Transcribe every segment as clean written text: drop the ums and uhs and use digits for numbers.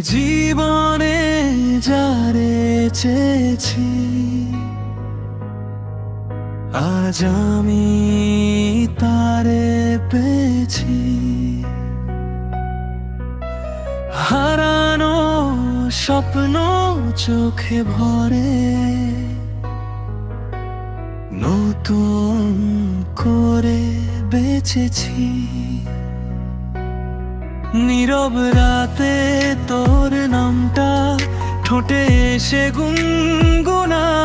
জীবনে যারে চেয়েছি আজ আমি তারে পেয়েছি। হারানো স্বপ্ন চোখে ভরে নতুন করে বেঁচেছি। নীরব রাতে তোর নামটা ঠোঁটে এসে গুনগুনায়,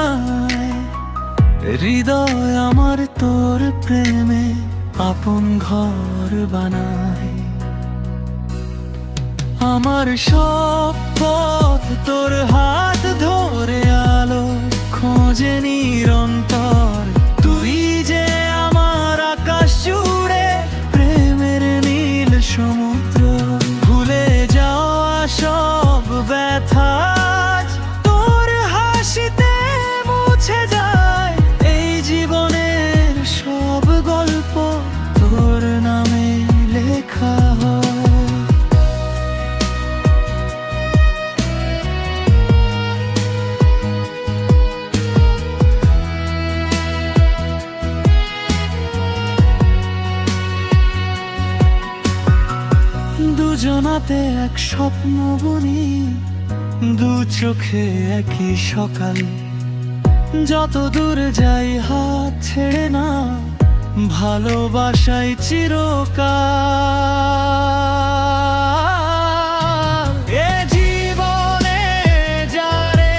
হৃদয় আমার তোর প্রেমে আপন ঘর বানায়। আমার সব পথ তোর হাত ধরে আলো খোঁজে নিরন্তর। তুই যে আমার আকাশ জুড়ে প্রেমের নীল সমুদ্র। ভুলে যাওয়া সব ব্যথা তোর হাসিতে মুছে যায়। এই জীবনের সব গল্প তোর নামে লেখা হয়। দুজনাতে এক স্বপ্ন বুনি, দু চোখে একই সকাল। যত দূর যাই হাত ছেড়ে না, ভালোবাসাই চিরকাল। এ জীবনে যারে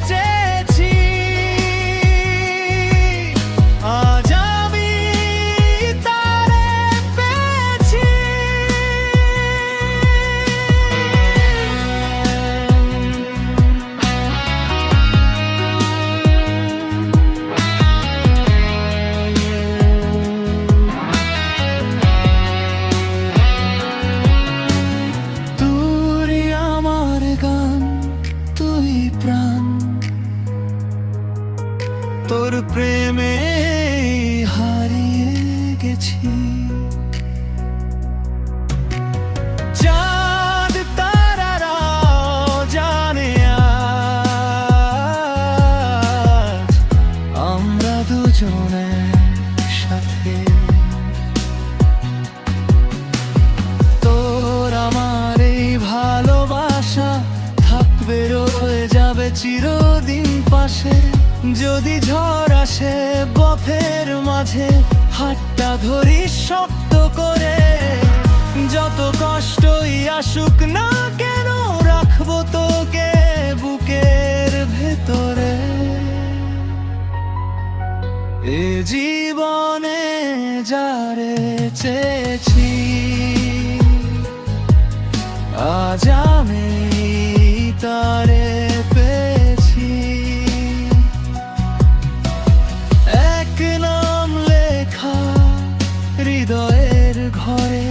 চেয়েছি আজ আমি তারে পেয়েছি। তোর প্রেমে হারিয়ে গেছি। চাঁদ তারারাও জানে আজ আমরা দুজনে সাথে। তোর আমার এই ভালোবাসা থাকবে, রয়ে যাবে চিরদিন পাশে। যদি ঝড় আসে পথের মাঝে, হাতটা ধরি শক্ত করে। যত কষ্টই আসুক না কেন, রাখবো তোকে বুকের ভেতরে। এ জীবনে যারে চেয়েছি আজ আমি তারে পেয়েছি। এক নাম লেখা হৃদয়ের ঘরে,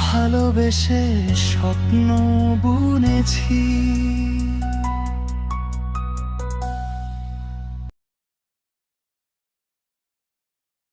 ভালোবেসে স্বপ্ন বুনেছি।